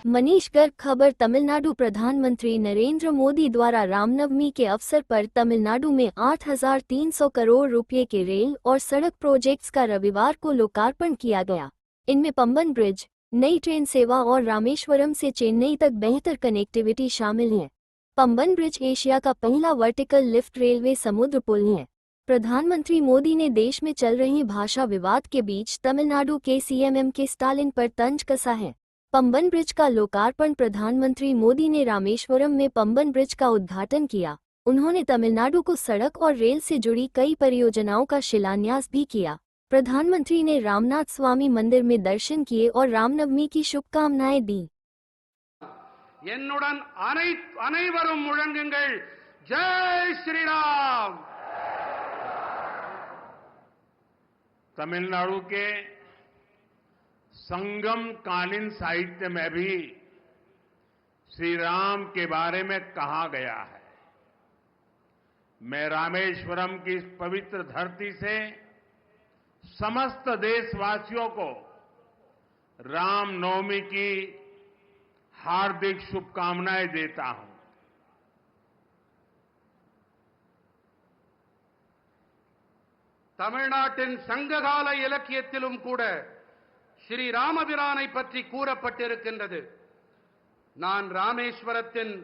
मनीष गर्ग खबर तमिलनाडु प्रधानमंत्री नरेंद्र मोदी द्वारा रामनवमी के अवसर पर तमिलनाडु में 8,300 करोड़ रुपए के रेल और सड़क प्रोजेक्ट्स का रविवार को लोकार्पण किया गया। इनमें पंबन ब्रिज, नई ट्रेन सेवा और रामेश्वरम से चेन्नई तक बेहतर कनेक्टिविटी शामिल है। पंबन ब्रिज एशिया का पहला वर्टिकल लिफ्ट रेलवे समुद्र पुल है। प्रधानमंत्री मोदी ने देश में चल रहे भाषा विवाद के बीच तमिलनाडु के सीएम के स्टालिन पर तंज कसा है। पंबन ब्रिज का लोकार्पण प्रधानमंत्री मोदी ने रामेश्वरम में पंबन ब्रिज का उद्घाटन किया। उन्होंने तमिलनाडु को सड़क और रेल से जुड़ी कई परियोजनाओं का शिलान्यास भी किया। प्रधानमंत्री ने रामनाथ स्वामी मंदिर में दर्शन किए और रामनवमी की शुभकामनाएं दी। என்னுடன் அனைவரும் முழங்குங்கள், ஜெய் श्रीराम। तमिलनाडु के संगम कालीन साहित्य में भी श्री राम के बारे में कहा गया है। मैं रामेश्वरम की इस पवित्र धरती से समस्त देशवासियों को रामनवमी की हार्दिक शुभकामनाएं देता हूं। தமிழ்நாட்டின் சங்ககால இலக்கியத்திலும் கூட ஸ்ரீ ராமபிரானை பற்றி கூறப்பட்டிருக்கின்றது। நான் ராமேஸ்வரத்தின்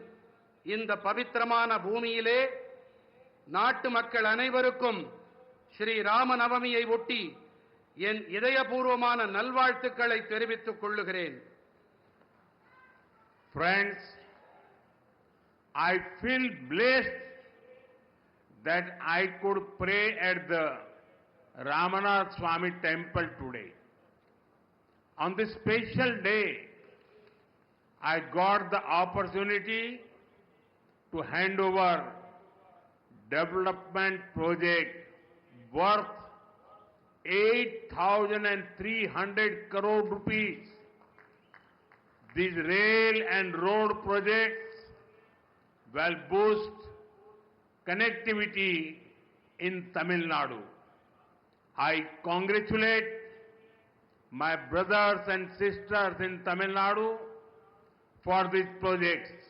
இந்த பவித்திரமான பூமியிலே நாட்டு மக்கள் அனைவருக்கும் ஸ்ரீ ராமநவமியை ஒட்டி என் இதயபூர்வமான நல்வாழ்த்துக்களை தெரிவித்துக் கொள்ளுகிறேன்। Friends, I feel blessed that I could pray at the Ramanath Swamy temple today. On this special day, I got the opportunity to hand over development project worth 8,300 crore rupees. These rail and road projects will boost connectivity in Tamil Nadu. I congratulate my brothers and sisters in Tamil Nadu for these projects.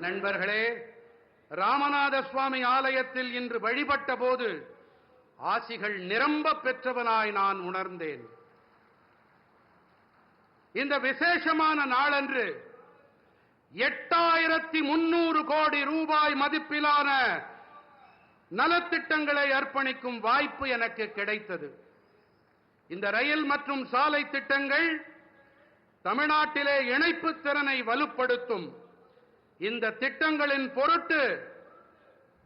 நண்பர்களே, ராமநாத சுவாமி ஆலயத்தில் இன்று வழிபட்ட போது ஆசிகள் நிரம்ப பெற்றவனாய் நான் உணர்ந்தேன்। இந்த விசேஷமான நாளன்று 8,300 கோடி ரூபாய் மதிப்பிலான நலத்திட்டங்களை அர்ப்பணிக்கும் வாய்ப்பு எனக்கு கிடைத்தது। இந்த ரயில் மற்றும் சாலை திட்டங்கள் தமிழ்நாட்டிலே இணைப்பு திறனை வலுப்படுத்தும்। இந்த திட்டங்களின் பொருட்டு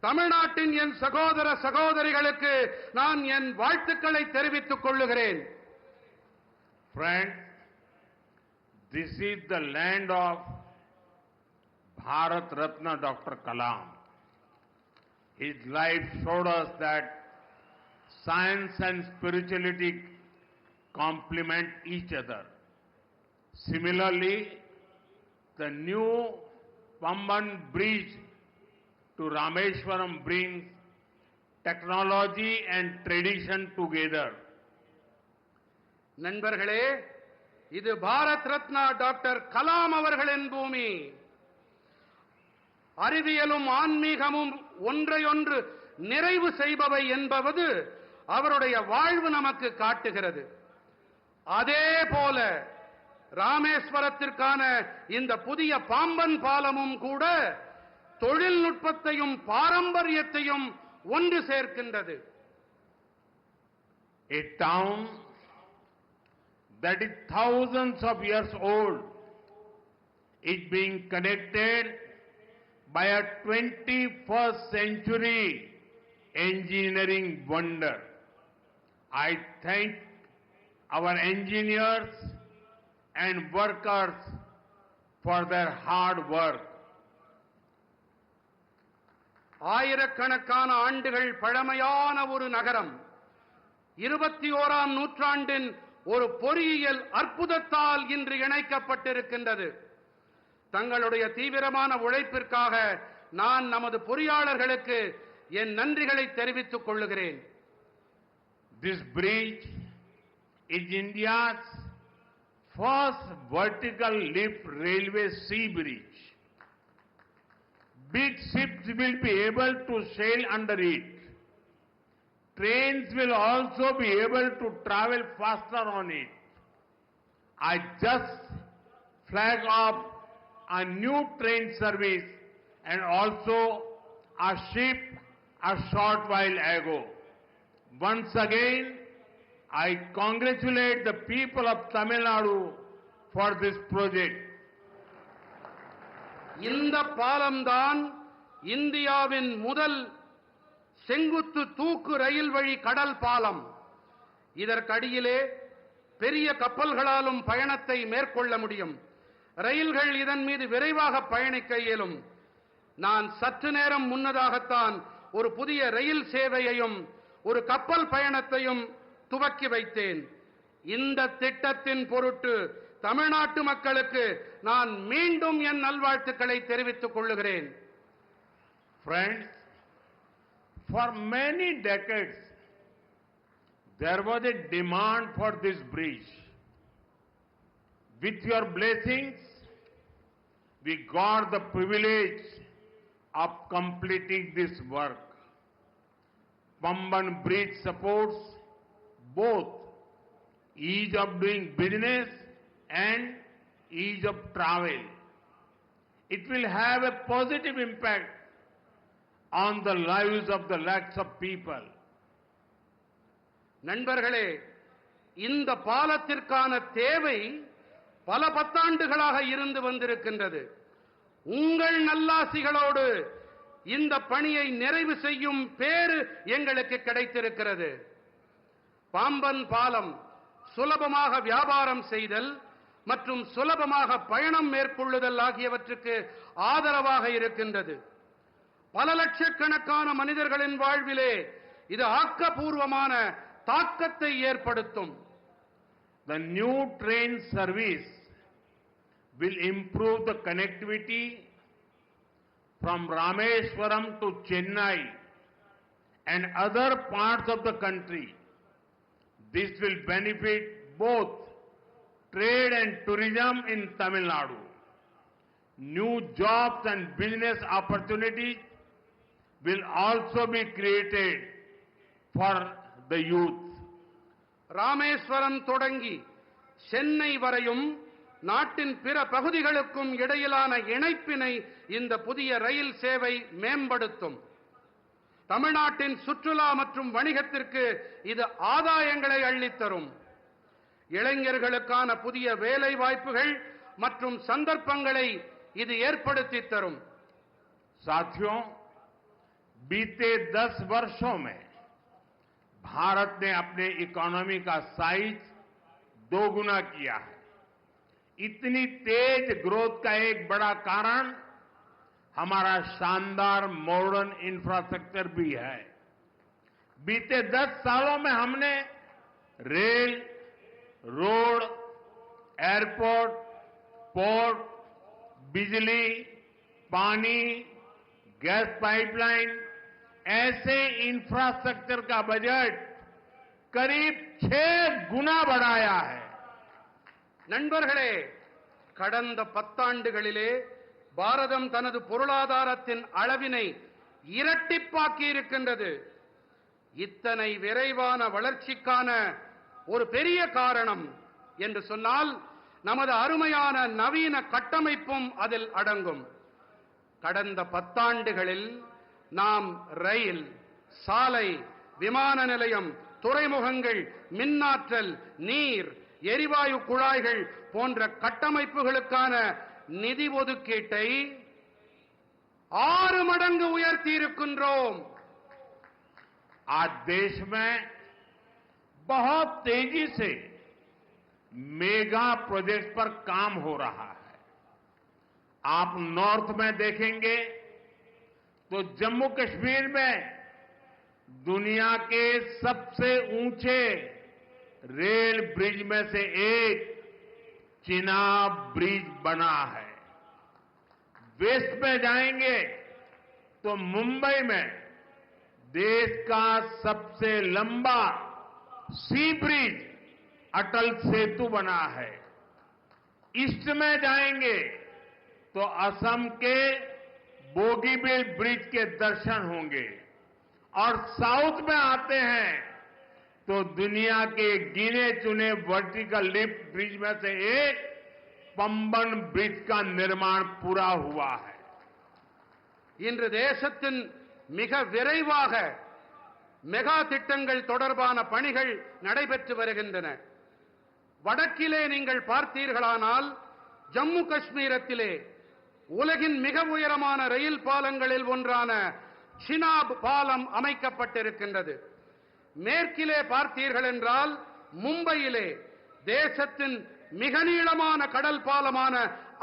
தமிழ்நாட்டின் என் சகோதர சகோதரிகளுக்கு நான் என் வாழ்த்துக்களை தெரிவித்துக் கொள்ளுகிறேன்। Friends, this is the land of Bharat Ratna Dr. Kalam. His life showed us that science and spirituality complement each other. Similarly, the new Pamban bridge to Rameshwaram brings technology and tradition together. நண்பர்களே, இது Bharat Ratna doctor Kalam அவர்களின் பூமி। அறிவியலும் ஆன்மீகமும் ஒன்றையொன்று நிறைவு செய்பவை என்பது அவருடைய வாழ்வு நமக்கு காட்டுகிறது। அதே போல ராமேஸ்வரத்திற்கான இந்த புதிய பாம்பன் பாலமும் கூட தொழில்நுட்பத்தையும் பாரம்பரியத்தையும் ஒன்று சேர்க்கின்றது। A town that is thousands of years old is being connected by a 21st century engineering wonder. I thank our engineers and workers for their hard work. ஆயிரக்கணக்கான ஆண்டுகள் பழமையான ஒரு நகரம் 21ஆம் நூற்றாண்டின் ஒரு பொறியியல் அற்புதத்தால் இன்று இணைக்கப்பட்டிருக்கின்றது। தங்களுடைய தீவிரமான உழைப்பிற்காக நான் நமது பொறியாளர்களுக்கு என் நன்றிகளை தெரிவித்துக் கொள்ளுகிறேன்। This bridge is India's first vertical lift railway sea bridge. Big ships will be able to sail under it. Trains will also be able to travel faster on it. I just flagged off a new train service and also a ship a short while ago. Once again, I congratulate the people of Tamil Nadu for this project. இந்த பாலம்தான் இந்தியாவின் முதல் செங்குத்து தூக்கு ரயில் வழி கடல் பாலம். இதற்கடியிலே பெரிய கப்பல்களாலும் பயணத்தை மேற்கொள்ள முடியும். ரயில்கள் இதன் மீது விரைவாக பயணிக்க இயலும். நான் சற்று நேரம் முன்னதாகத்தான் ஒரு புதிய ரயில் சேவையையும் ஒரு கப்பல் பயணத்தையும் துவக்கி வைத்தேன். இந்த திட்டத்தின் பொருட்டு தமிழ்நாட்டு மக்களுக்கு நான் மீண்டும் என் நல்வாழ்த்துக்களை தெரிவித்துக் கொள்கிறேன். Friends, for many decades there was a demand for this bridge. With your blessings, we got the privilege of completing this work. Pamban Bridge supports both ease of doing business and ease of travel. It will have a positive impact on the lives of the lakhs of people. நண்பர்களே, இந்த பாலத்திற்கான தேவை பல பத்தாண்டுகளாக இருந்து வந்திருக்கின்றது. உங்கள் நல்லாசிகளோடு இந்த பணியை நிறைவு செய்யும் பேறு எங்களுக்கு கிடைத்திருக்கிறது. பாம்பன் பாலம் சுலபமாக வியாபாரம் செய்தல் மற்றும் சுலபமாக பயணம் மேற்கொள்ளுதல் ஆகியவற்றுக்கு ஆதரவாக இருக்கின்றது. பல லட்சக்கணக்கான மனிதர்களின் வாழ்விலே இது ஆக்கப்பூர்வமான தாக்கத்தை ஏற்படுத்தும். The new train service will improve the connectivity from Rameswaram to Chennai and other parts of the country. This will benefit both trade and tourism in Tamil Nadu. New jobs and business opportunities will also be created for the youth. Rameswaram தொடங்கி சென்னை வரையும் நாட்டின் பிற பகுதிகளுக்கும் இடையிலான இணைப்பினை இந்த புதிய ரயில் சேவை மேம்படுத்தும். தமிழ்நாட்டின் சுற்றுலா மற்றும் வணிகத்திற்கு இது ஆதாயங்களை அள்ளித்தரும். இளைஞர்களுக்கான புதிய வேலை வாய்ப்புகள் மற்றும் சந்தர்ப்பங்களை இது ஏற்படுத்தி தரும். साथियों, बीते 10 वर्षों में भारत ने अपने इकोनॉमी का साइज दोगुना किया है. इतनी तेज ग्रोथ का एक बड़ा कारण हमारा शानदार मॉडर्न इंफ्रास्ट्रक्चर भी है. बीते 10 सालों में हमने रेल, रोड, एयरपोर्ट, पोर्ट, बिजली, पानी, गैस पाइपलाइन ऐसे इंफ्रास्ट्रक्चर का बजट करीब 6 गुना बढ़ाया है. நண்பர்களே, கடந்த 10 ஆண்டுகளிலே பாரதம் தனது பொருளாதாரத்தின் அளவினை இரட்டிப்பாக்கி இருக்கின்றது. இத்தனை விரைவான வளர்ச்சிக்கான ஒரு பெரிய காரணம் என்று சொன்னால் நமது அருமையான நவீன கட்டமைப்பும் அதில் அடங்கும். கடந்த 10 ஆண்டுகளில் நாம் ரயில், சாலை, விமான நிலையம், துறைமுகங்கள், மின்னாற்றல், நீர், எரிவாயு குழாய்கள் போன்ற கட்டமைப்புகளுக்கான நிதி ஒதுக்கீட்டை 6 மடங்கு உயர்த்தி இருக்கின்றோம். आज देश में बहुत तेजी से मेगा प्रोजेक्ट पर काम हो रहा है. आप नॉर्थ में देखेंगे तो जम्मू कश्मीर में दुनिया के सबसे ऊंचे रेल ब्रिज में से एक चिनाब ब्रिज बना है. वेस्ट में जाएंगे तो मुंबई में देश का सबसे लंबा सी ब्रिज अटल सेतु बना है. ईस्ट में जाएंगे तो असम के बोगीबील ब्रिज के दर्शन होंगे और साउथ में आते हैं तो दुनिया के गिने चुने वर्टिकल लिफ्ट ब्रिज में से एक पम्बन ब्रिज का निर्माण पूरा हुआ है। இன்று தேசத்தின் மிக விரைவாக மெகா திட்டங்கள் தொடர்பான பணிகள் நடைபெற்று வருகின்றன. வடக்கிலே நீங்கள் பார்த்தீர்களானால் ஜம்மு காஷ்மீரத்திலே உலகின் மிக உயரமான ரயில் பாலங்களில் ஒன்றான சினாப் பாலம் அமைக்கப்பட்டிருக்கின்றது. மேற்கிலே பார்த்தீர்கள் என்றால் மும்பையிலே தேசத்தின் மிக நீளமான கடல் பாலமான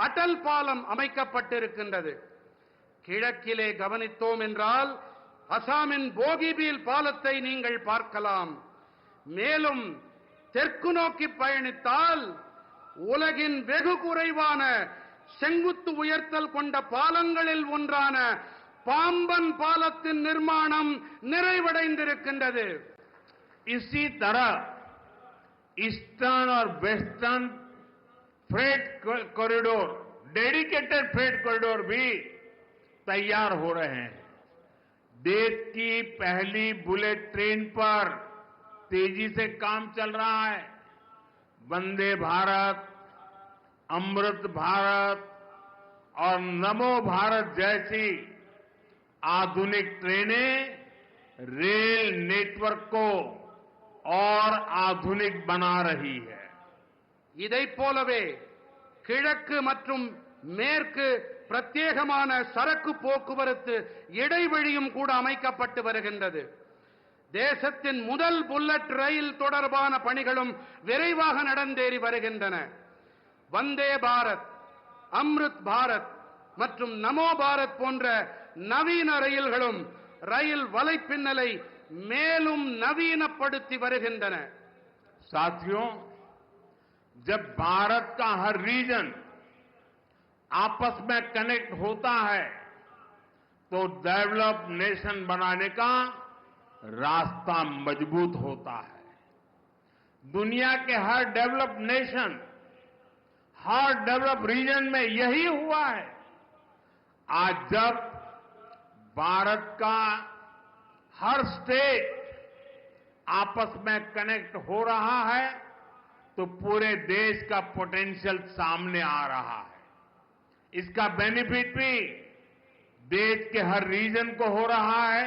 அடல் பாலம் அமைக்கப்பட்டிருக்கின்றது. கிழக்கிலே கவனித்தோம் என்றால் அசாமின் போகிபீல் பாலத்தை நீங்கள் பார்க்கலாம். மேலும் தெற்கு நோக்கி பயணித்தால் உலகின் வெகு குறைவான செங்குத்து உயர்த்தல் கொண்ட பாலங்களில் ஒன்றான பாம்பன் பாலத்தின் நிர்மாணம் நிறைவடைந்திருக்கின்றது. इसी तरह ईस्टर्न और western freight corridor, dedicated freight corridor भी तैयार हो रहे हैं. देश की पहली बुलेट ट्रेन पर तेजी से काम चल रहा है. वंदे भारत, अमृत भारत और नमो भारत जैसी आधुनिक ट्रेनें रेल नेटवर्क को और आधुनिक बना रही है. இதைப் போலவே கிழக்கு மற்றும் மேற்கு பிரத்யேகமான சரக்கு போக்குவரத்து இடைவெளியும் கூட அமைக்கப்பட்டு வருகின்றது. தேசத்தின் முதல் புல்லட் ரயில் தொடர்பான பணிகளும் விரைவாக நடந்தேறி வருகின்றன. வந்தே பாரத், அம்ருத் பாரத் மற்றும் நமோ பாரத் போன்ற நவீன ரயில்களும் ரயில் வலைப்பின்னலை மேலும் நவீனப்படுத்தி வருகின்றன. साथियों, जब भारत का हर रीजन आपस में कनेक्ट होता है तो डेवलप नेशन बनाने का रास्ता मजबूत होता है. दुनिया के हर डेवलप नेशन, हर डेवलप रीजन में यही हुआ है. आज जब भारत का हर स्टेट आपस में कनेक्ट हो रहा है तो पूरे देश का पोटेंशियल सामने आ रहा है. इसका बेनिफिट भी देश के हर रीजन को हो रहा है,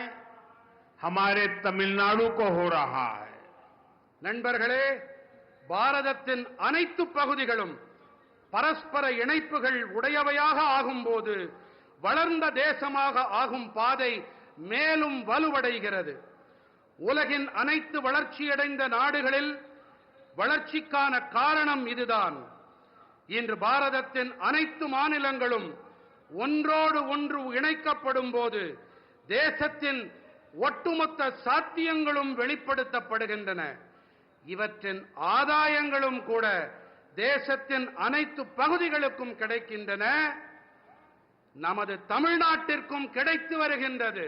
हमारे तमिलनाडु को हो रहा है. நண்பர்களே, பாரதத்தின் அனைத்து பகுதிகளும் பரஸ்பர இணைப்புகள் உடையவையாக ஆகும்போது வளர்ந்த தேசமாக ஆகும் பாதை மேலும் வலுவடைகிறது. உலகின் அனைத்து வளர்ச்சியடைந்த நாடுகளில் வளர்ச்சிக்கான காரணம் இதுதான். இன்று பாரதத்தின் அனைத்து மாநிலங்களும் ஒன்றோடு ஒன்று இணைக்கப்படும் போது தேசத்தின் ஒட்டுமொத்த சாத்தியங்களும் வெளிப்படுத்தப்படுகின்றன. இவற்றின் ஆதாயங்களும் கூட தேசத்தின் அனைத்து பகுதிகளுக்கும் கிடைக்கின்றன. நமது தமிழ்நாட்டிற்கும் கிடைத்து வருகின்றது.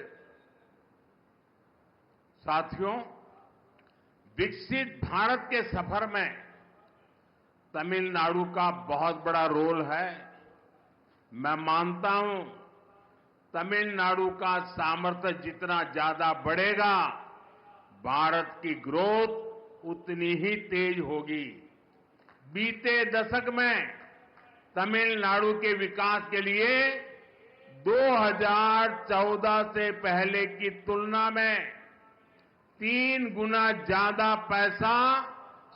साथियों, विकसित भारत के सफर में तमिलनाडु का बहुत बड़ा रोल है. मैं मानता हूं तमिलनाडु का सामर्थ्य जितना ज्यादा बढ़ेगा, भारत की ग्रोथ उतनी ही तेज होगी. बीते दशक में तमिलनाडु के विकास के लिए 2014 से पहले की तुलना में 3 गुना ज्यादा पैसा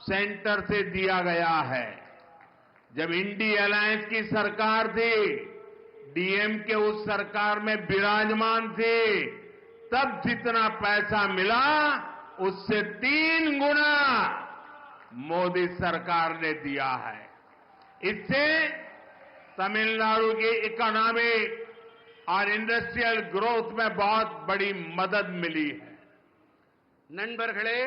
सेंटर से दिया गया है. जब इंडी अलायंस की सरकार थी, डीएमके उस सरकार में विराजमान थी, तब जितना पैसा मिला उससे 3 गुना मोदी सरकार ने दिया है. इससे तमिलनाडु की इकोनॉमिक और इंडस्ट्रियल ग्रोथ में बहुत बड़ी मदद मिली है. நண்பர்களே,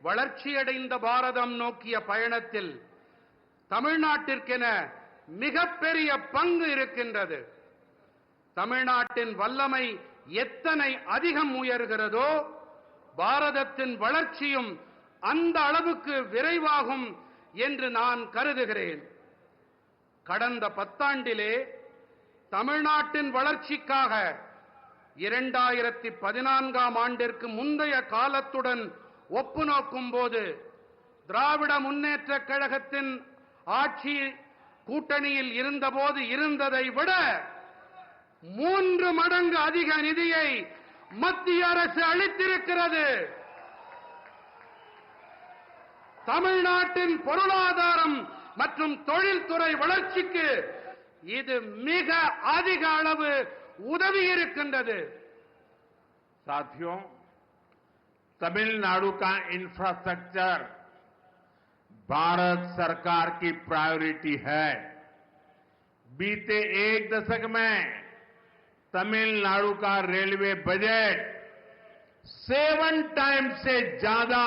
வளர்ச்சியடைந்த பாரதம் நோக்கிய பயணத்தில் தமிழ்நாட்டிற்கென மிகப்பெரிய பங்கு இருக்கின்றது. தமிழ்நாட்டின் வல்லமை எத்தனை அதிகம் உயர்கிறதோ பாரதத்தின் வளர்ச்சியும் அந்த அளவுக்கு விரைவாகும் என்று நான் கருதுகிறேன். கடந்த பத்தாண்டிலே தமிழ்நாட்டின் வளர்ச்சிக்காக 2014ஆம் ஆண்டிற்கு முந்தைய காலத்துடன் ஒப்பு நோக்கும்போது திராவிட முன்னேற்றக் கழகத்தின் ஆட்சி கூட்டணியில் இருந்தபோது இருந்ததை விட 3 மடங்கு அதிக நிதியை மத்திய அரசு அளித்திருக்கிறது. தமிழ்நாட்டின் பொருளாதாரம் மற்றும் தொழில்துறை வளர்ச்சிக்கு இது மிக அதிக அளவு உதவி இருக்கின்றது. साथियों, तमिलनाडु का इंफ्रास्ट्रक्चर भारत सरकार की प्रायोरिटी है। बीते एक दशक में तमिलनाडु का रेलवे बजट 7 टाइम्स से ज्यादा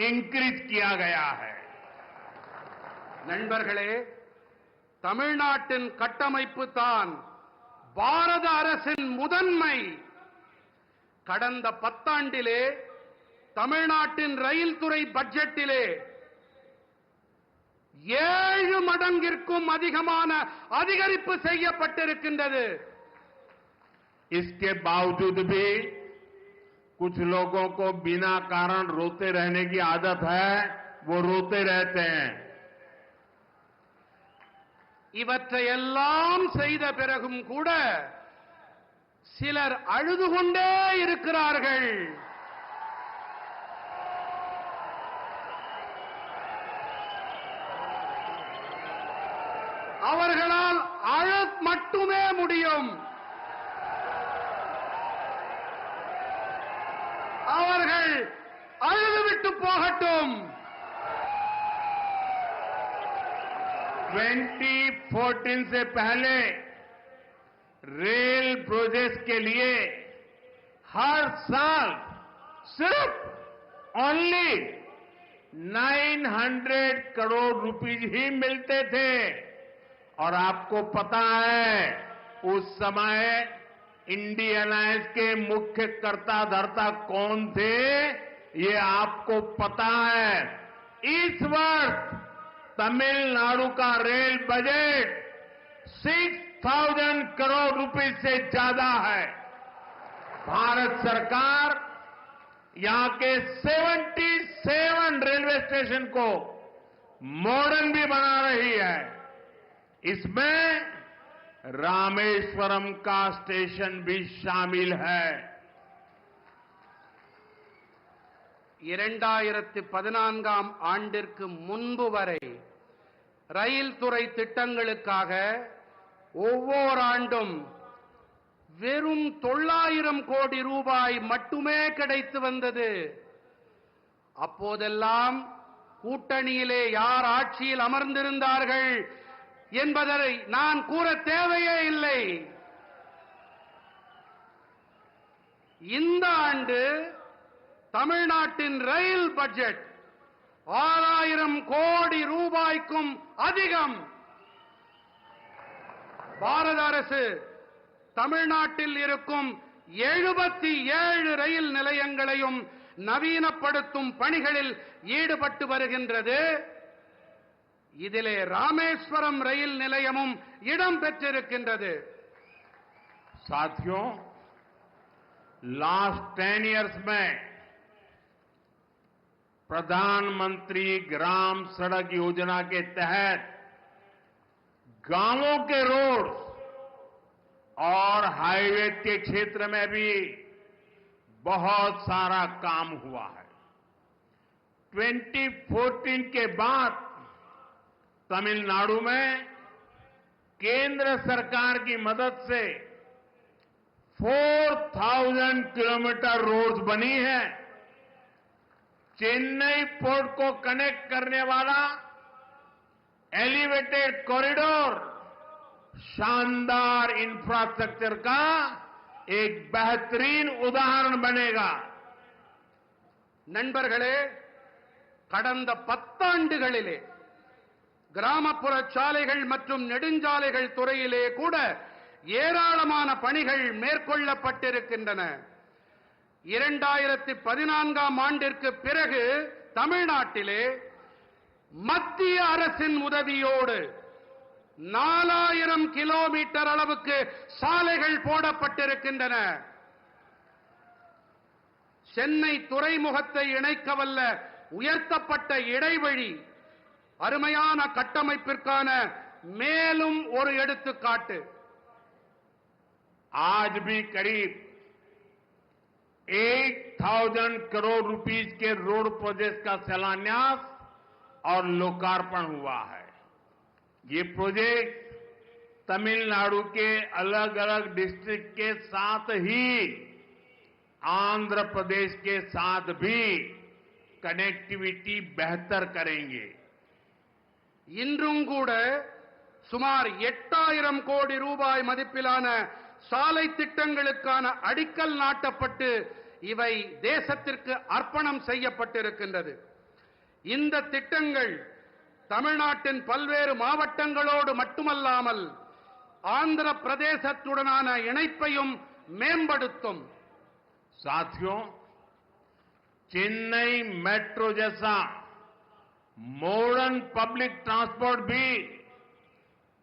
इंक्रीज किया गया है। நண்பர்களே, தமிழ்நாட்டின் கட்டமைப்பு தான் பாரத அரசின் முதன்மை. கடந்த பத்தாண்டிலே தமிழ்நாட்டின் ரயில் துறை பட்ஜெட்டிலே 7 மடங்கிற்கும் அதிகமான அதிகரிப்பு செய்யப்பட்டிருக்கின்றது. इसके बावजूद भी कुछ लोगों को बिना कारण रोते रहने की आदत है, वो रोते रहते हैं। இவற்றையெல்லாம் செய்த பிறகும் கூட சிலர் அழுது கொண்டே இருக்கிறார்கள். அவர்களால் அழ மட்டுமே முடியும். அவர்கள் அழுதுவிட்டு போகட்டும். 2014 से पहले रेल प्रोजेक्ट्स के लिए हर साल सिर्फ ओनली 900 करोड़ रुपीस ही मिलते थे। और आपको पता है उस समय इंडियन अलायंस के मुख्य कर्ता धर्ता कौन थे, ये आपको पता है। इस वर्ष तमिलनाडु का रेल बजट 6,000 करोड़ रुपए से ज्यादा है। भारत सरकार यहां के 77 रेलवे स्टेशन को मॉडर्न भी बना रही है। इसमें रामेश्वरम का स्टेशन भी शामिल है। 2014ஆம் ஆண்டிற்கு முன்பு வரை ரயில் துறை திட்டங்களுக்காக ஒவ்வொரு ஆண்டும் வெறும் 900 கோடி ரூபாய் மட்டுமே கிடைத்து வந்தது. அப்போதெல்லாம் கூட்டணியிலே யார் ஆட்சியில் அமர்ந்திருந்தார்கள் என்பதை நான் கூற தேவையே இல்லை. இந்த ஆண்டு தமிழ்நாட்டின் ரயில் பட்ஜெட் 6000 கோடி ரூபாய்க்கும் அதிகம். பாரத அரசு தமிழ்நாட்டில் இருக்கும் 77 ரயில் நிலையங்களையும் நவீனப்படுத்தும் பணிகளில் ஈடுபட்டு வருகின்றது. இதிலே ராமேஸ்வரம் ரயில் நிலையமும் இடம் பெற்றிருக்கின்றது. साथियों, लास्ट 10 इयर्स में प्रधानमंत्री ग्राम सड़क योजना के तहत गांवों के रोड और हाईवे के क्षेत्र में भी बहुत सारा काम हुआ है। 2014 के बाद तमिलनाडु में केंद्र सरकार की मदद से 4000 किलोमीटर रोड्स बनी है। चेन्नई पोर्ट को कनेक्ट करने वाला एलिवेटेड कॉरिडोर शानदार इंफ्रास्ट्रक्चर का एक बेहतरीन उदाहरण बनेगा। நண்பர்களே, கடந்த 10 ஆண்டுகளிலே கிராமப்புற சாலைகள் மற்றும் நெடுஞ்சாலைகள் துறையிலே கூட ஏராளமான பணிகள் மேற்கொள்ளப்பட்டிருக்கின்றன. 2014ஆம் ஆண்டிற்கு பிறகு தமிழ்நாட்டிலே மத்திய அரசின் உதவியோடு 4000 கிலோமீட்டர் அளவுக்கு சாலைகள் போடப்பட்டிருக்கின்றன. சென்னை துறைமுகத்தை இணைக்கவல்ல உயர்த்தப்பட்ட இடைவழி அருமையான கட்டமைப்பிற்கான மேலும் ஒரு எடுத்துக்காட்டு. आज भी करीब 1000 करोड़ रुपीस के रोड प्रोजेक्ट का शिलान्यास और लोकार्पण हुआ है. ये प्रोजेक्ट तमिलनाडु के अलग अलग डिस्ट्रिक्ट के साथ ही आंध्र प्रदेश के साथ भी कनेक्टिविटी बेहतर करेंगे. இன்றும் கூட சுமார் 8000 கோடி ரூபாய் மதிப்பிலான சாலை திட்டங்களுக்கான அடிக்கல் நாட்டப்பட்டு இவை தேசத்திற்கு அர்ப்பணம் செய்யப்பட்டிருக்கின்றது. இந்த திட்டங்கள் தமிழ்நாட்டின் பல்வேறு மாவட்டங்களோடு மட்டுமல்லாமல் ஆந்திர பிரதேசத்துடனான இணைப்பையும் மேம்படுத்தும். साथियों, चेन्नई मेट्रो जैसा मॉडर्न पब्लिक ट्रांसपोर्ट भी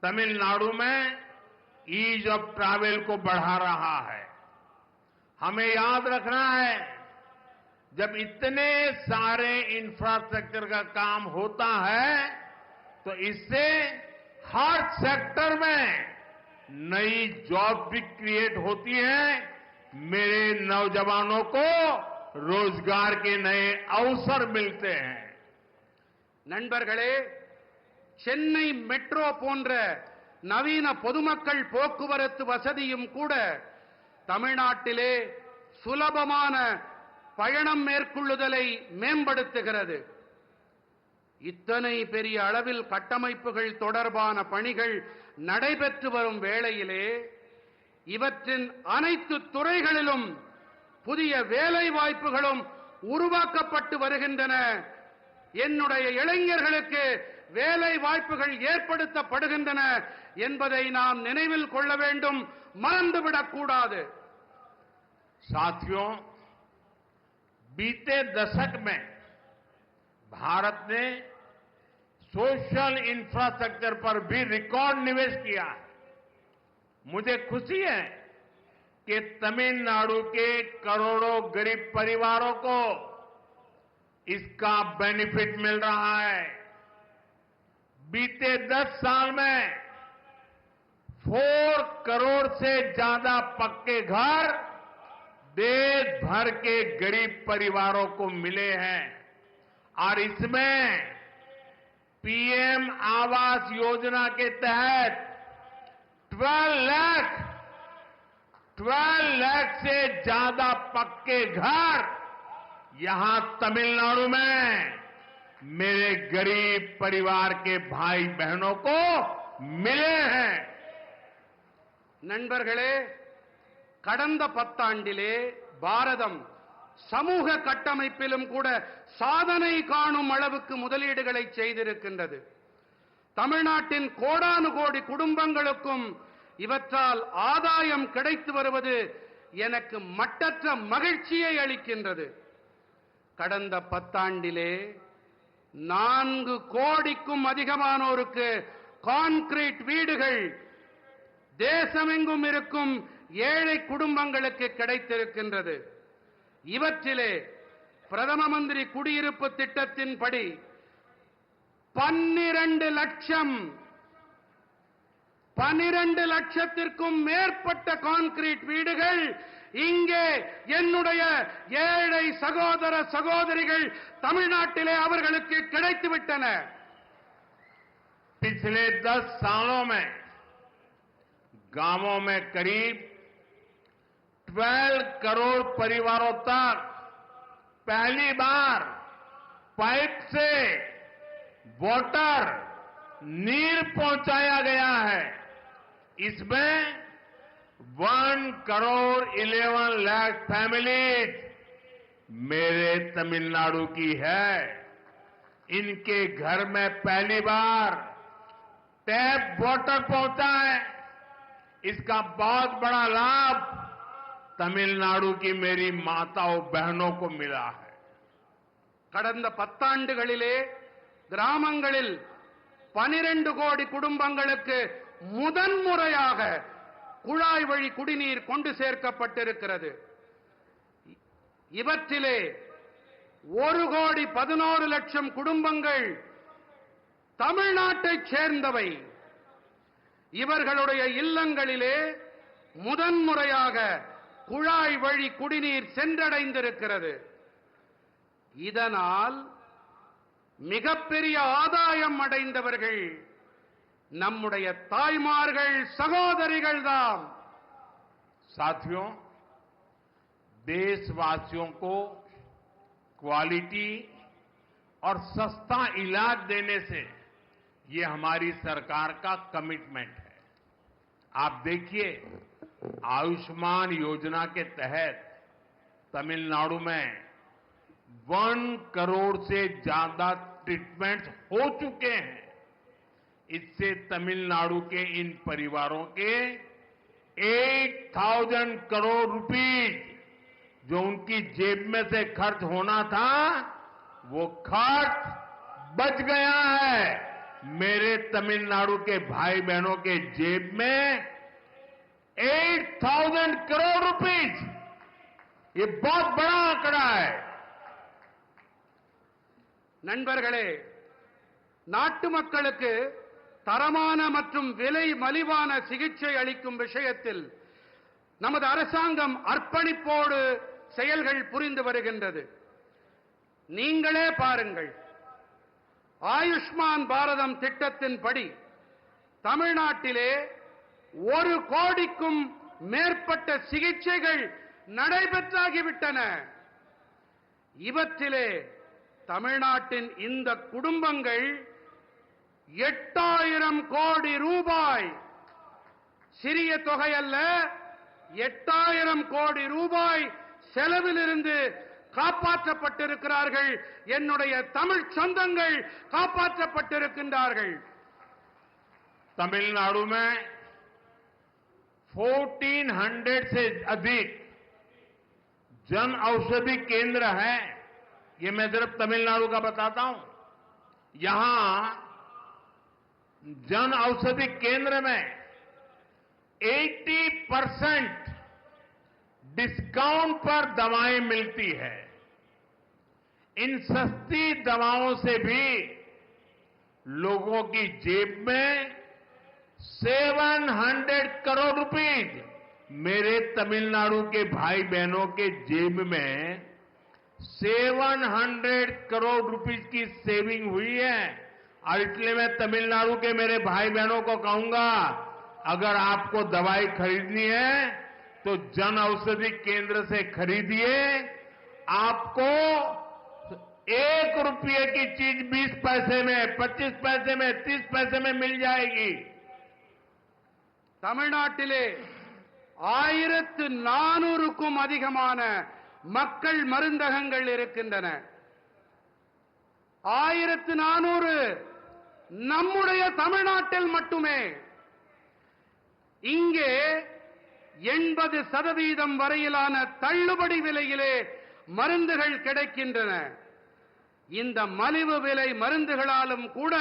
तमिलनाडु में ईज ऑफ ट्रैवल को बढ़ा रहा है. हमें याद रखना है, जब इतने सारे इंफ्रास्ट्रक्चर का काम होता है तो इससे हर सेक्टर में नई जॉब भी क्रिएट होती है. मेरे नौजवानों को रोजगार के नए अवसर मिलते हैं. நண்பர்களே, சென்னை மெட்ரோ போன்ற நவீன பொதுமக்கள் போக்குவரத்து வசதியும் கூட தமிழ்நாட்டிலே சுலபமான பயணம் மேற்கொள்ளுதலை மேம்படுத்துகிறது. இத்தனை பெரிய அளவில் கட்டமைப்புகள் தொடர்பான பணிகள் நடைபெற்று வரும் வேளையிலே இவற்றின் அனைத்து துறைகளிலும் புதிய வேலை வாய்ப்புகளும் உருவாக்கப்பட்டு வருகின்றன. என்னுடைய இளைஞர்களுக்கு வேலை வாய்ப்புகள் ஏற்படுத்தப்படுகின்றன என்பதை நாம் நினைவில் கொள்ள வேண்டும், மறந்துவிடக் கூடாது. साथियों, बीते दशक में भारत ने सोशल इंफ्रास्ट्रक्चर पर भी रिकॉर्ड निवेश किया है. मुझे खुशी है कि तमिलनाडु के करोड़ों गरीब परिवारों को इसका बेनिफिट मिल रहा है. बीते 10 साल में 4 करोड़ से ज्यादा पक्के घर देश भर के गरीब परिवारों को मिले हैं और इसमें पीएम आवास योजना के तहत 12 लाख से ज्यादा पक्के घर यहां तमिलनाडु में मेरे गरीब परिवार के भाई बहनों को मिले हैं. நண்பர்களே, கடந்த 10 ஆண்டிலே பாரதம் சமூக கட்டமைப்பிலும் கூட சாதனை காணும் அளவுக்கு முதலீடுகளை செய்திருக்கின்றது. தமிழ்நாட்டின் கோடானு கோடி குடும்பங்களுக்கும் இவற்றால் ஆதாயம் கிடைத்து வருவது எனக்கு மட்டற்ற மகிழ்ச்சியை அளிக்கின்றது. கடந்த 10 ஆண்டிலே 4 கோடிக்கும் அதிகமானோருக்கு கான்கிரீட் வீடுகள் தேசமெங்கும் இருக்கும் ஏழை குடும்பங்களுக்கு கிடைத்திருக்கின்றது. இவற்றிலே பிரதம மந்திரி குடியிருப்பு திட்டத்தின்படி 12 லட்சத்திற்கும் மேற்பட்ட கான்கிரீட் வீடுகள் இங்கே என்னுடைய ஏழை சகோதர சகோதரிகள் தமிழ்நாட்டிலே அவர்களுக்கு கிடைத்துவிட்டன. पिछले 10 सालों में गांवों में करीब 12 करोड़ परिवारों तक पहली बार पाइप से वाटर नीर पहुंचाया गया है. इसमें 1 करोड़ 11 लाख फैमिलीज मेरे तमिलनाडु की है. इनके घर में पहली बार टैप वाटर पहुंचा है. इसका बहुत बड़ा लाभ तमिलनाडु की मेरी माताओं बहनों को मिला है. கடந்த 10 ஆண்டுகளிலே கிராமங்களில் 12 கோடி குடும்பங்களுக்கு முதன்முறையாக குழாய் வழி குடிநீர் கொண்டு சேர்க்கப்பட்டிருக்கிறது. இவற்றிலே 1,11,00,000 குடும்பங்கள் தமிழ்நாட்டைச் சேர்ந்தவை. இவர்களுடைய இல்லங்களிலே முதன்முறையாக குழாய் வழி குடிநீர் சென்றடைந்திருக்கிறது. இதனால் மிகப்பெரிய ஆதாயம் அடைந்தவர்கள் நம்முடைய தாய்மார்கள், சகோதரிகள் தான். साथियों, देशवासियों को क्वालिटी और सस्ता इलाज देने से ये हमारी सरकार का कमिटमेंट है. आप देखिए, आयुष्मान योजना के तहत तमिलनाडु में 1 करोड़ से ज्यादा ट्रीटमेंट हो चुके हैं. इससे तमिलनाडु के इन परिवारों के 8,000 करोड़ रुपीस जो उनकी जेब में से खर्च होना था, वो खर्च बच गया है. मेरे तमिलनाडु के भाई बहनों के जेब में 8,000 करोड़ रुपीस, ये बहुत बड़ा आंकड़ा है. நண்பர்களே, நாட்டு மக்களுக்கு தரமான மற்றும் விலை மலிவான சிகிச்சை அளிக்கும் விஷயத்தில் நமது அரசாங்கம் அர்ப்பணிப்போடு செயல்கள் புரிந்து வருகின்றது. நீங்களே பாருங்கள், ஆயுஷ்மான் பாரதம் திட்டத்தின்படி தமிழ்நாட்டிலே 1 கோடிக்கும் மேற்பட்ட சிகிச்சைகள் நடைபெற்றாகிவிட்டன. இவற்றிலே தமிழ்நாட்டின் இந்த குடும்பங்கள் 8,000 கோடி ரூபாய், சிறிய தொகை அல்ல, 8,000 கோடி ரூபாய் செலவிலிருந்து காப்பாற்றப்பட்டிருக்கிறார்கள். என்னுடைய தமிழ் சொந்தங்கள் காப்பாற்றப்பட்டிருக்கின்றார்கள். तमिलनाडु में 1400 से अधिक जन औषधि केंद्र हैं. ये मैं सिर्फ तमिलनाडु का बताता हूं. यहां जन औषधि केंद्र में 80% डिस्काउंट पर दवाएं मिलती है. इन सस्ती दवाओं से भी लोगों की जेब में 700 करोड़ रुपीस, मेरे तमिलनाडु के भाई बहनों के जेब में 700 करोड़ रुपीस की सेविंग हुई है. और इसलिए मैं तमिलनाडु के मेरे भाई बहनों को कहूंगा, अगर आपको दवाई खरीदनी है तो जन औषधि केंद्र से खरीदिए. आपको 1 रुपये की चीज 20 पैसे में, 25 पैसे में, 30 पैसे में मिल जाएगी. தமிழ்நாட்டிலே 1400க்கும் அதிகமான மக்கள் மருந்தகங்கள் இருக்கின்றன. 1400 நம்முடைய தமிழ்நாட்டில் மட்டுமே. இங்கே 80% வரையிலான தள்ளுபடி விலையிலே மருந்துகள் கிடைக்கின்றன. இந்த மலிவு விலை மருந்துகளாலும் கூட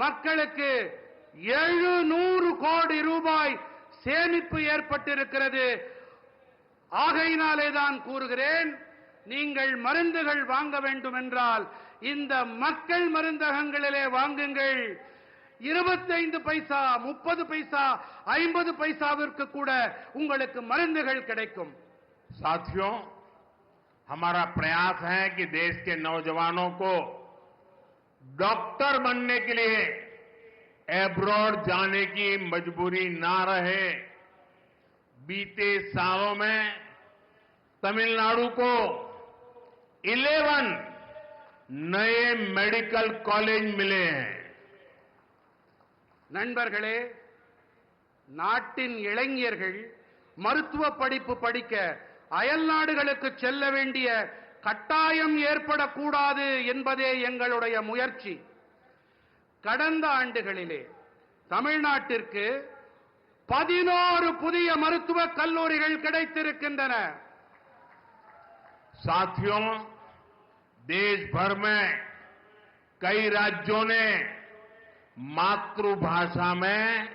மக்களுக்கு 700 கோடி ரூபாய் சேமிப்பு ஏற்பட்டிருக்கிறது. ஆகையினாலேதான் கூறுகிறேன், நீங்கள் மருந்துகள் வாங்க வேண்டும் என்றால் இந்த மக்கள் மருந்தகங்களிலே வாங்குங்கள். 25 பைசா, 30 பைசா, 50 பைசாவிற்கு கூட உங்களுக்கு மருந்துகள் கிடைக்கும். साथियों, हमारा प्रयास है कि देश के नौजवानों को डॉक्टर बनने के लिए एब्रॉड जाने की मजबूरी ना रहे. बीते सालों में तमिलनाडु को 11 नए मेडिकल कॉलेज मिले हैं. நண்பர்களே, நாட்டின் இளைஞர்கள் மருத்துவ படிப்பு படிக்க அயல் நாடுகளுக்கு செல்ல வேண்டிய கட்டாயம் ஏற்படக்கூடாது என்பதே எங்களுடைய முயற்சி. கடந்த ஆண்டுகளிலே தமிழ்நாட்டிற்கு 11 புதிய மருத்துவக் கல்லூரிகள் கிடைத்திருக்கின்றன. साथियों, देश भर में कई राज्यों ने मातृभाषा में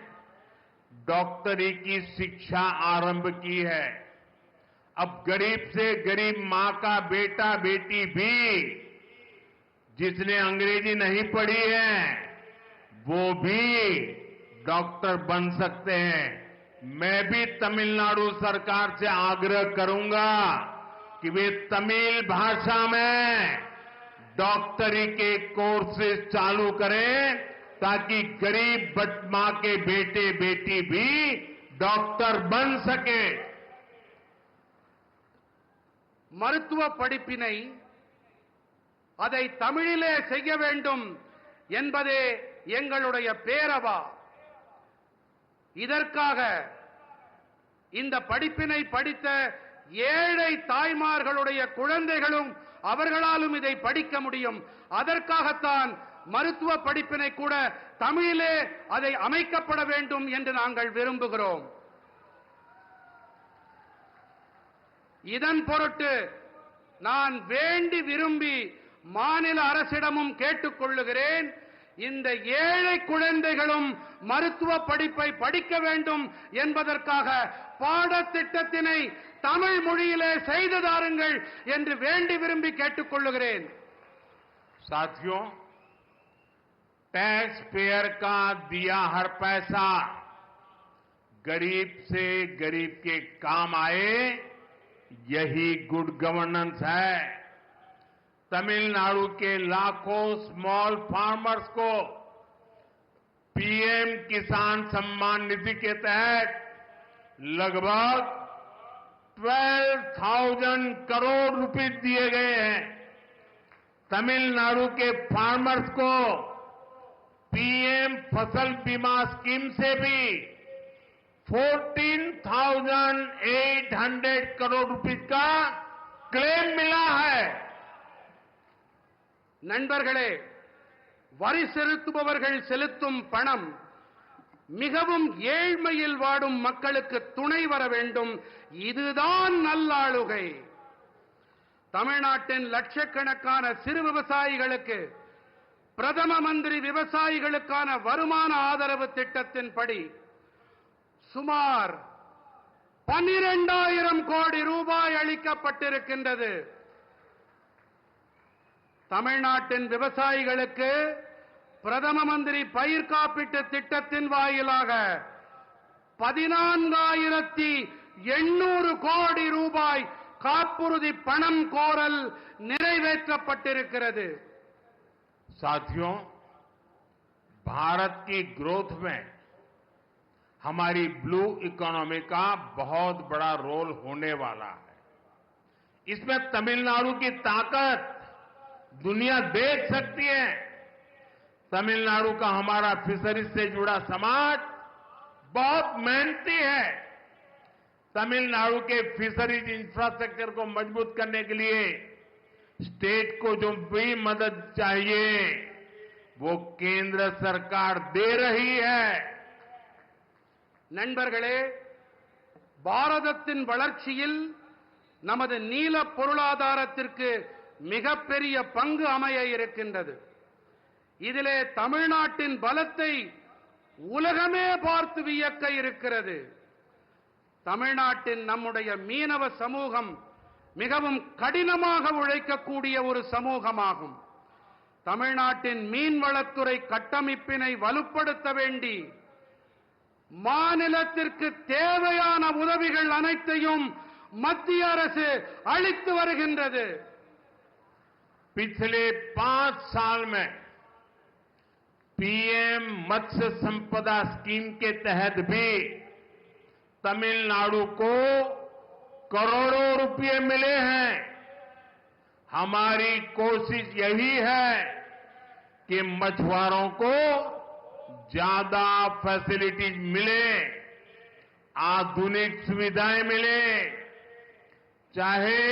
डॉक्टरी की शिक्षा आरंभ की है। अब गरीब से गरीब मां का बेटा बेटी भी जिसने अंग्रेजी नहीं पढ़ी है वो भी डॉक्टर बन सकते हैं। मैं भी तमिलनाडु सरकार से आग्रह करूंगा कि वे तमिल भाषा में डॉक्टरी के कोर्सेज चालू करें ताकि गरीब मां के बेटे बेटी भी डॉक्टर बन सके। மருத்துவ படிப்பினை அதை தமிழிலே செய்ய வேண்டும் என்பதே எங்களுடைய பேரவா. இதற்காக இந்த படிப்பினை படித்த ஏழை தாய்மார்களுடைய குழந்தைகளும் அவர்களாலும் இதை படிக்க முடியும். அதற்காகத்தான் மருத்துவ படிப்பினை கூட தமிழிலே அதை அமைக்கப்பட வேண்டும் என்று நாங்கள் விரும்புகிறோம். இதன் பொருட்டு நான் வேண்டி விரும்பி மாநில அரசிடமும் கேட்டுக் கொள்ளுகிறேன், இந்த ஏழை குழந்தைகளும் மருத்துவ படிப்பை படிக்க வேண்டும் என்பதற்காக பாடத்திட்டத்தினை தமிழ் மொழியிலே செய்து தாருங்கள் என்று வேண்டி விரும்பி கேட்டுக் கொள்ளுகிறேன். साथियों, टैक्स पेयर का दिया हर पैसा गरीब से गरीब के काम आए, यही गुड गवर्नेंस है। तमिलनाडु के लाखों स्मॉल फार्मर्स को पीएम किसान सम्मान निधि के तहत लगभग 12,000 करोड़ रुपए दिए गए हैं। तमिलनाडु के फार्मर्स को पीएम फसल बीमा स्कीम से भी 14,800 करोड़ रुपए का क्लेम मिला है. நண்பர்களே, வரி செலுத்துபவர்கள் செலுத்தும் பணம் மிகவும் ஏழ்மையில் வாடும் மக்களுக்கு துணை வர வேண்டும். இதுதான் நல்லாளுகை. தமிழ்நாட்டின் லட்சக்கணக்கான சிறு விவசாயிகளுக்கு பிரதம மந்திரி விவசாயிகளுக்கான வருமான ஆதரவு திட்டத்தின்படி சுமார் 12,000 கோடி ரூபாய் அளிக்கப்பட்டிருக்கின்றது. தமிழ்நாட்டின் விவசாயிகளுக்கு பிரதம மந்திரி பயிர் காப்பீட்டு திட்டத்தின் வாயிலாக 14,800 கோடி ரூபாய் காப்புறுதி பணம் கோரல் நிறைவேற்றப்பட்டிருக்கிறது. साथियों, भारत की ग्रोथ में हमारी ब्लू इकोनॉमी का बहुत बड़ा रोल होने वाला है. इसमें तमिलनाडु की ताकत दुनिया देख सकती है. तमिलनाडु का हमारा फिशरीज से जुड़ा समाज बहुत मेहनती है. तमिलनाडु के फिशरीज इंफ्रास्ट्रक्चर को मजबूत करने के लिए स्टेट को जो भी मदद चाहिए वो केंद्र सरकार दे रही है. நண்பர்களே, பாரதத்தின் வளர்ச்சியில் நமது நீல பொருளாதாரத்திற்கு மிகப்பெரிய பங்கு அமைய இருக்கின்றது. இதிலே தமிழ்நாட்டின் பலத்தை உலகமே பார்த்து வியக்க இருக்கிறது. தமிழ்நாட்டின் நம்முடைய மீனவ சமூகம் மிகவும் கடினமாக உழைக்கக்கூடிய ஒரு சமூகமாகும். தமிழ்நாட்டின் மீன்வளத்துறை கட்டமைப்பினை வலுப்படுத்த வேண்டி மாநிலத்திற்கு தேவையான உதவிகள் அனைத்தையும் மத்திய அரசு அளித்து வருகின்றது. पिछले 5 साल में पीएम मत्स्य संपदा स्कीम के तहत भी तमिलनाडु को करोड़ों रुपए मिले हैं. हमारी कोशिश यही है कि मछुआरों को ज्यादा फैसिलिटीज मिले, आधुनिक सुविधाएं मिले, चाहे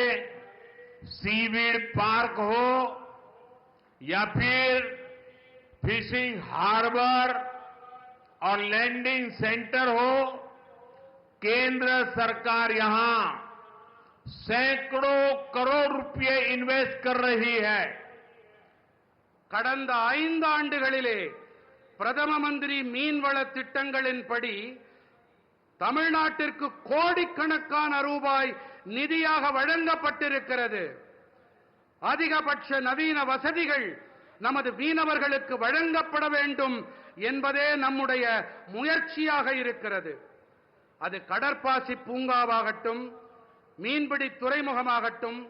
सीवीड पार्क हो या फिर फिशिंग हार्बर और लैंडिंग सेंटर हो. केंद्र सरकार यहां सैकड़ों करोड़ रुपए इन्वेस्ट कर रही है. கடந்த 5 ஆண்டுகளிலே பிரதம மந்திரி மீன்வள திட்டங்களின்படி தமிழ்நாட்டிற்கு கோடிக்கணக்கான ரூபாய் நிதியாக வழங்கப்பட்டிருக்கிறது. அதிகபட்ச நவீன வசதிகள் நமது மீனவர்களுக்கு வழங்கப்பட வேண்டும் என்பதே நம்முடைய முயற்சியாக இருக்கிறது. அது கடற்பாசி பூங்காவாகட்டும், மீன்பிடி துறைமுகமாகட்டும்,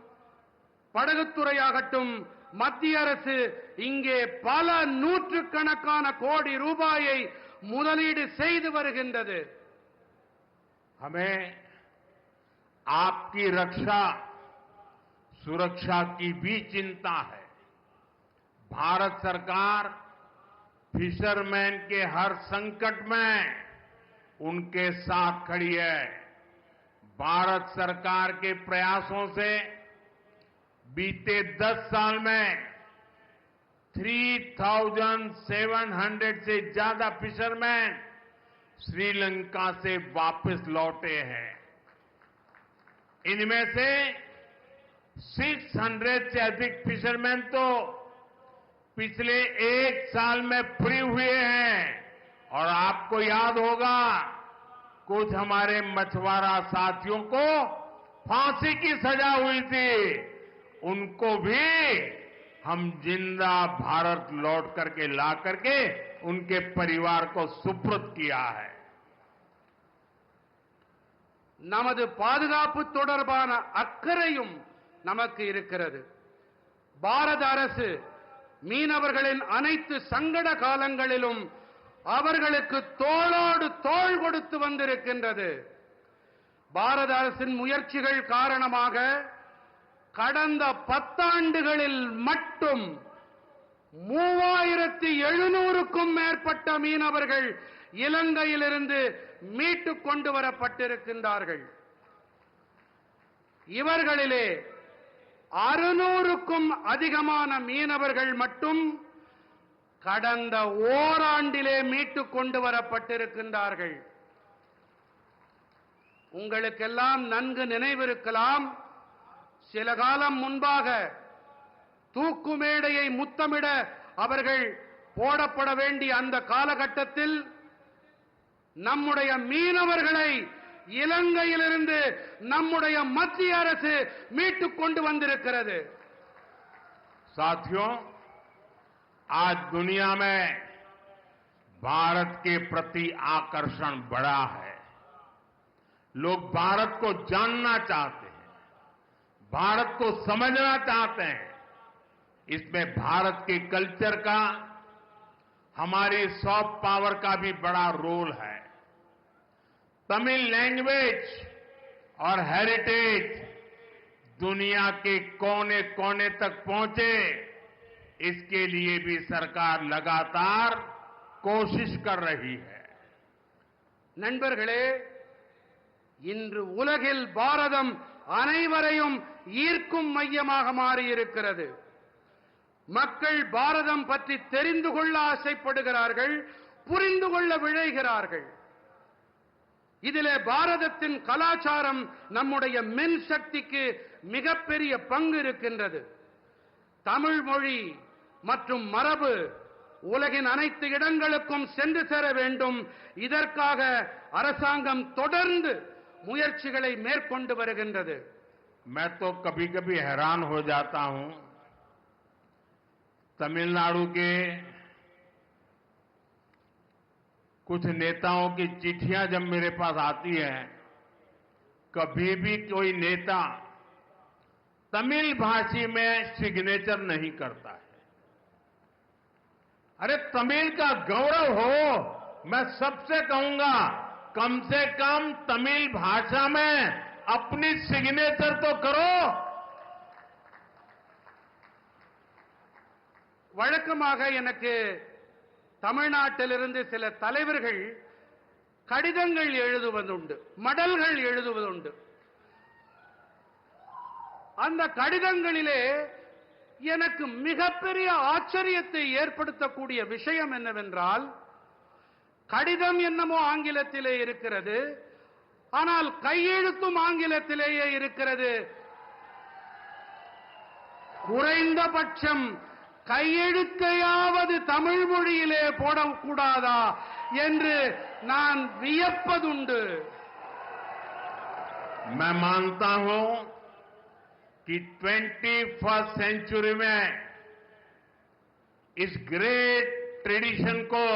படகுத்துறையாகட்டும், மத்திய அரசு இங்கே பல நூற்றுக்கணக்கான கோடி ரூபாயை முதலீடு செய்து வருகின்றது. हमें आपकी रक्षा सुरक्षा की भी चिंता है. भारत सरकार फिशरमैन के हर संकट में उनके साथ खड़ी है. भारत सरकार के प्रयासों से बीते 10 साल में 3,700 से ज्यादा फिशरमैन श्रीलंका से वापस लौटे हैं. इनमें से 600 से अधिक फिशरमैन तो पिछले 1 साल में फ्री हुए हैं. और आपको याद होगा, कुछ हमारे मछुआरा साथियों को फांसी की सजा हुई थी. उनको भी हम जिंदा भारत लौट करके ला करके उनके परिवार को सुपुर्द किया है. நமது பாதுகாப்பு தொடர்பான அக்கறையும் நமக்கு இருக்கிறது. பாரத அரசு மீனவர்களின் அனைத்து சங்கட காலங்களிலும் அவர்களுக்கு தோளோடு தோள் கொடுத்து வந்திருக்கின்றது. பாரத அரசின் முயற்சிகள் காரணமாக கடந்த 10 ஆண்டுகளில் மட்டும் 3700க்கும் மேற்பட்ட மீனவர்கள் இலங்கையிலிருந்து மீட்டுக் கொண்டு வரப்பட்டிருக்கின்றார்கள். இவர்களிலே 600க்கும் அதிகமான மீனவர்கள் மட்டும் கடந்த ஓராண்டிலே மீட்டுக் கொண்டு வரப்பட்டிருக்கின்றார்கள். உங்களுக்கெல்லாம் நன்கு நினைவிருக்கலாம், சில காலம் முன்பாக தூக்கு மேடையை முத்தமிட அவர்கள் போடப்பட வேண்டிய அந்த காலகட்டத்தில் நம்முடைய மீனவர்களை இலங்கையிலிருந்து நம்முடைய மத்திய அரசு மீட்டுக் கொண்டு வந்திருக்கிறது. साथियों, आज दुनिया में भारत के प्रति आकर्षण बढ़ा है. लोग भारत को जानना चाहते हैं, भारत को समझना चाहते हैं. इसमें भारत के कल्चर का, हमारी सॉफ्ट पावर का भी बड़ा रोल है. तमिल लैंग्वेज और हेरिटेज दुनिया के कोने कोने तक पहुंचे, इसके लिए भी सरकार लगातार कोशिश कर रही है. நண்பர்களே, இன்று உலகில் பாரதம் அனைவரையும் ஈர்க்கும் மையமாக மாறியிருக்கிறது. மக்கள் பாரதம் பற்றி தெரிந்து கொள்ள ஆசைப்படுகிறார்கள், புரிந்து கொள்ள விழைகிறார்கள். இதிலே பாரதத்தின் கலாச்சாரம், நம்முடைய மென் சக்திக்கு மிகப்பெரிய பங்கு இருக்கின்றது. தமிழ் மொழி மற்றும் மரபு உலகின் அனைத்து இடங்களுக்கும் சென்று சேர வேண்டும். இதற்காக அரசாங்கம் தொடர்ந்து முயற்சிகளை மேற்கொண்டு வருகின்றது. मैं तो कभी कभी हैरान हो जाता हूं, तमिलनाडु के कुछ नेताओं की चिट्ठियां जब मेरे पास आती हैं, कभी भी कोई नेता तमिल भाषी में सिग्नेचर नहीं करता है. अरे तमिल का गौरव हो, मैं सबसे कहूंगा कम से कम तमिल भाषा में अपनी सिग्नेचर तो करो. வழக்கமாக எனக்கு தமிழ்நாட்டிலிருந்து சில தலைவர்கள் கடிதங்கள் எழுதுவதுண்டு, மடல்கள் எழுதுவதுண்டு. அந்த கடிதங்களிலே எனக்கு மிகப்பெரிய ஆச்சரியத்தை ஏற்படுத்தக்கூடிய விஷயம் என்னவென்றால், கடிதம் என்னமோ ஆங்கிலத்திலே இருக்கிறது, ஆனால் கையெழுத்தும் ஆங்கிலத்திலேயே இருக்கிறது. குறைந்தபட்சம் கையெழுத்தையாவது தமிழ் மொழியிலே போடக்கூடாதா என்று நான் வியப்பதுண்டு. मैं मानता हूं कि 21st सेंचुरी में इस ग्रेट ट्रेडिशन को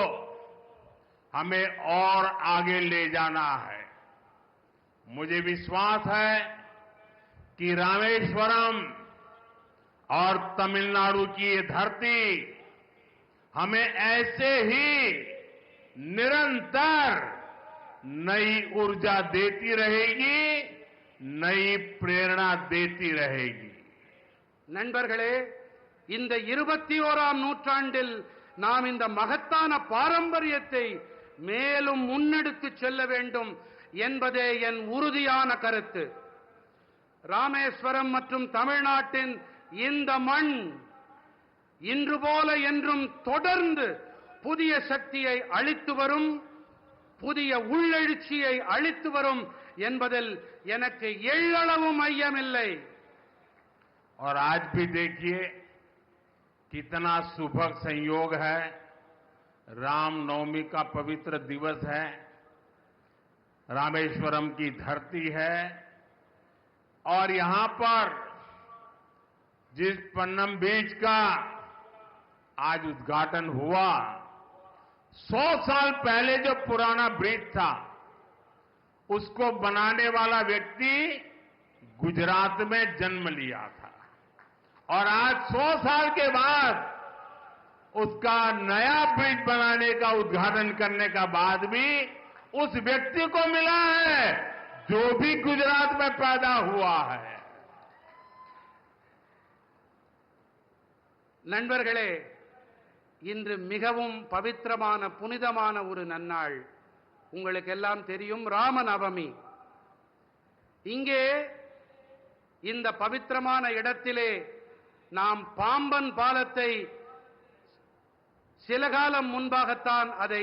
हमें और आगे ले जाना है. मुझे विश्वास है कि रामेश्वरम और तमिलनाडु की ये धरती हमें ऐसे ही निरंतर नई ऊर्जा देती रहेगी, नई प्रेरणा देती रहेगी. நண்பர்களே, இந்த 21ஆம் நூற்றாண்டில் நாம் இந்த மகத்தான பாரம்பரியத்தை மேலும் முன்னெடுத்துச் செல்ல வேண்டும் என்பதே என் உறுதியான கருத்து. ராமேஸ்வரம் மற்றும் தமிழ்நாட்டின் இந்த மண் இன்று போல என்றும் தொடர்ந்து புதிய சக்தியை அளித்து வரும், புதிய உள்ளெழுச்சியை அளித்து வரும் என்பதில் எனக்கு எள்ளளவும் ஐயமில்லை. और आज भी देखिए कितना सुभग संयोग है. रामनवमी का पवित्र दिवस है, रामेश्वरम की धरती है और यहां पर जिस पन्नम बीच का आज उद्घाटन हुआ, 100 साल पहले जो पुराना ब्रिज था उसको बनाने वाला व्यक्ति गुजरात में जन्म लिया था और आज 100 साल के बाद उसका नया ब्रिज बनाने का उद्घाटन करने का बाद भी उस व्यक्ति को मिला है जो भी गुजरात में पैदा हुआ है. நண்பர்களே, இன்று மிகவும் பவித்திரமான புனிதமான ஒரு நன்னாள். உங்களுக்கு எல்லாம் தெரியும், ராமநவமி. இங்கே இந்த பவித்திரமான இடத்திலே நாம் பாம்பன் பாலத்தை சில காலம் முன்பாகத்தான் அதை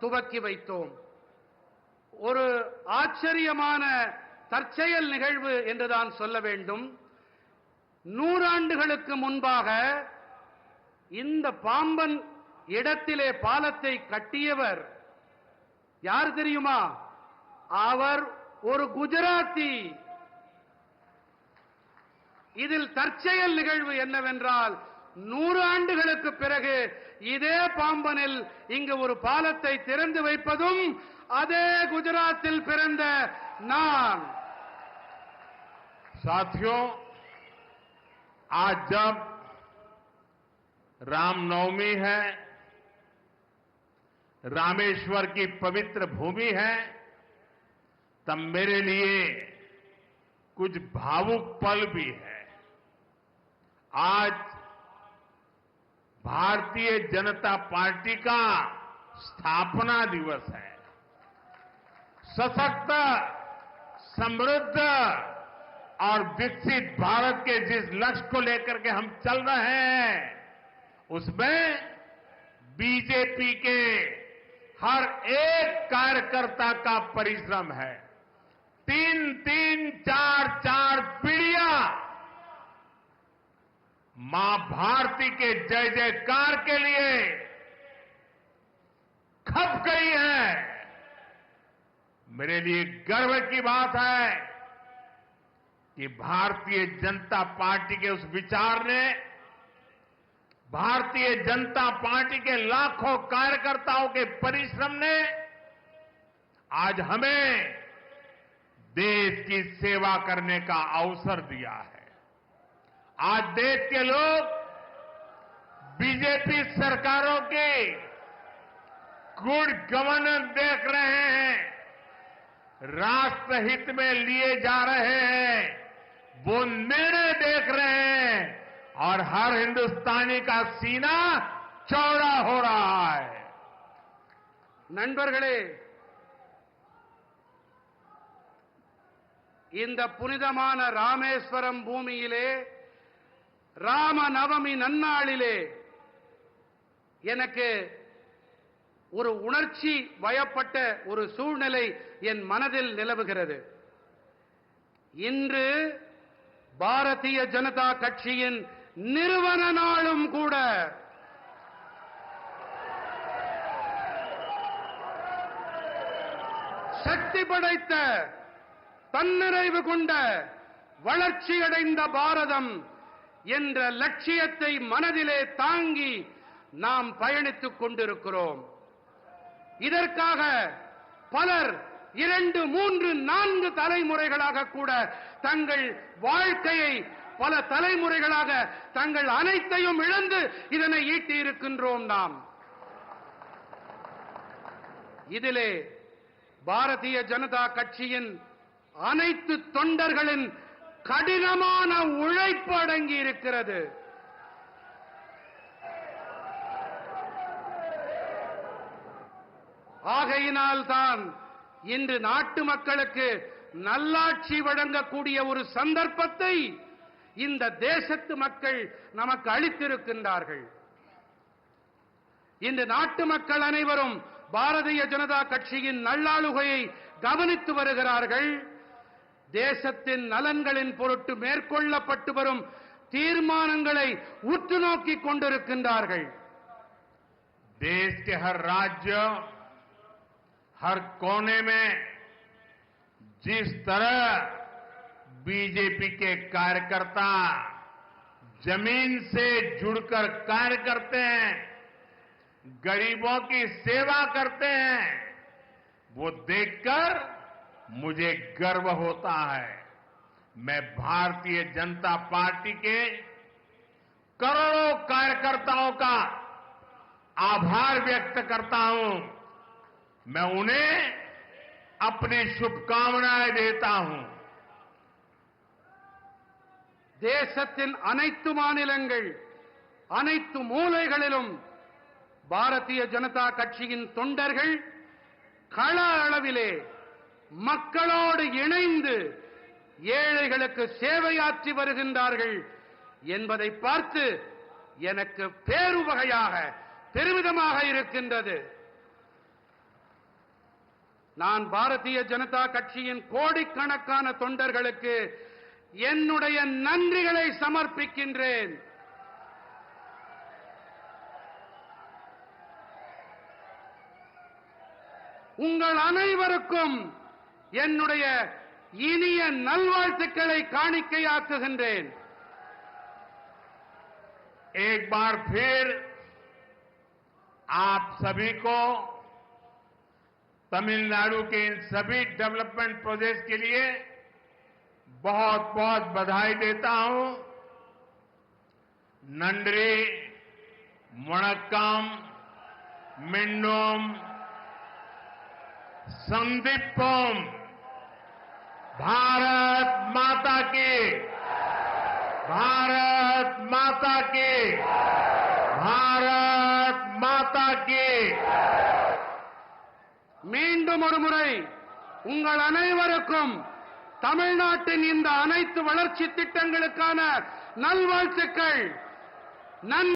துவக்கி வைத்தோம். ஒரு ஆச்சரியமான தற்செயல் நிகழ்வு என்றுதான் சொல்ல வேண்டும். 100 ஆண்டுகளுக்கு முன்பாக இந்த பாம்பன் இடத்திலே பாலத்தை கட்டியவர் யார் தெரியுமா? அவர் ஒரு குஜராத்தி. இதில் தற்செயல் நிகழ்வு என்னவென்றால், 100 ஆண்டுகளுக்கு பிறகு இதே பாம்பனில் இங்கு ஒரு பாலத்தை திறந்து வைப்பதும் அதே குஜராத்தில் பிறந்த நான். साथियों, आज जब रामनवमी है, रामेश्वर की पवित्र भूमि है, तब मेरे लिए कुछ भावुक पल भी है. आज भारतीय जनता पार्टी का स्थापना दिवस है. सशक्त, समृद्ध और विकसित भारत के जिस लक्ष्य को लेकर के हम चल रहे हैं, उसमें बीजेपी के हर एक कार्यकर्ता का परिश्रम है. 3-3, 4-4 पीढ़ियां मां भारती के जय जयकार के लिए खप गई है. मेरे लिए गर्व की बात है कि भारतीय जनता पार्टी के उस विचार ने, भारतीय जनता पार्टी के लाखों कार्यकर्ताओं के परिश्रम ने आज हमें देश की सेवा करने का अवसर दिया है. आज देश के लोग बीजेपी सरकारों के गुड गवर्नेंस देख रहे हैं, राष्ट्रहित में लिए जा रहे हैं, वो निर्णय देख रहे हैं और हर हिंदुस्तानी का सीना चौड़ा हो रहा है. நண்பர்களே, இந்த புனிதமான ராமேஸ்வரம் பூமியிலே ராமநவமி நன்னாளிலே எனக்கு ஒரு உணர்ச்சி வயப்பட்ட ஒரு சூழ்நிலை என் மனதில் நிலவுகிறது. இன்று பாரதிய ஜனதா கட்சியின் நிறுவன நாளும் கூட சக்தி படைத்த தன்னிறைவு கொண்ட வளர்ச்சியடைந்த பாரதம் என்ற லட்சியத்தை மனதிலே தாங்கி நாம் பயணித்துக் கொண்டிருக்கிறோம். இதற்காக பலர் 2, 3, 4 தலைமுறைகளாக கூட தங்கள் வாழ்க்கையை பல தலைமுறைகளாக தங்கள் அனைத்தையும் இழந்து இதனை ஈட்டி இருக்கின்றோம். நாம் இதிலே பாரதிய ஜனதா கட்சியின் அனைத்து தொண்டர்களின் கடினமான உழைப்பு அடங்கி இருக்கிறது. ஆகையினால்தான் இன்று நாட்டு மக்களுக்கு நல்லாட்சி வழங்கக்கூடிய ஒரு சந்தர்ப்பத்தை இந்த தேசத்து மக்கள் நமக்கு அளித்திருக்கின்றார்கள். இந்த நாட்டு மக்கள் அனைவரும் பாரதிய ஜனதா கட்சியின் நல்லாளுகையை கவனித்து வருகிறார்கள். தேசத்தின் நலன்களின் பொருட்டு மேற்கொள்ளப்பட்டு வரும் தீர்மானங்களை உற்று நோக்கிக் கொண்டிருக்கின்றார்கள். देश के हर राज्य, हर कोने में जिस तरह बीजेपी के कार्यकर्ता जमीन से जुड़कर कार्य करते हैं, गरीबों की सेवा करते हैं, वो देखकर मुझे गर्व होता है. मैं भारतीय जनता पार्टी के करोड़ों कार्यकर्ताओं का आभार व्यक्त करता हूं. मैं उन्हें अपनी शुभकामनाएं देता हूं. தேசத்தின் அனைத்து மாநிலங்கள், அனைத்து மூலைகளிலும் பாரதிய ஜனதா கட்சியின் தொண்டர்கள் கள அளவிலே மக்களோடு இணைந்து ஏழைகளுக்கு சேவையாற்றி வருகின்றார்கள் என்பதை பார்த்து எனக்கு பேருவகையாக பெருமிதமாக இருக்கின்றது. நான் பாரதிய ஜனதா கட்சியின் கோடிக்கணக்கான தொண்டர்களுக்கு என்னுடைய நன்றிகளை சமர்ப்பிக்கின்றேன். உங்கள் அனைவருக்கும் என்னுடைய இனிய நல்வாழ்த்துக்களை காணிக்கையாக்குகின்றேன். एक बार फिर आप सभी को तमिलनाडु के इन सभी डेवलपमेंट प्रोजेक्ट्स के लिए बहुत बहुत बधाई देता हूं. नंद्री, वणक्कम, मिन्नोम, संदीपम, भारत माता की, भारत माता की, भारत माता की. மீண்டும் ஒரு முறை உங்கள் அனைவருக்கும் தமிழ்நாட்டின் இந்த அனைத்து வளர்ச்சி திட்டங்களுக்கான நல்வாழ்த்துக்கள். நன்றி.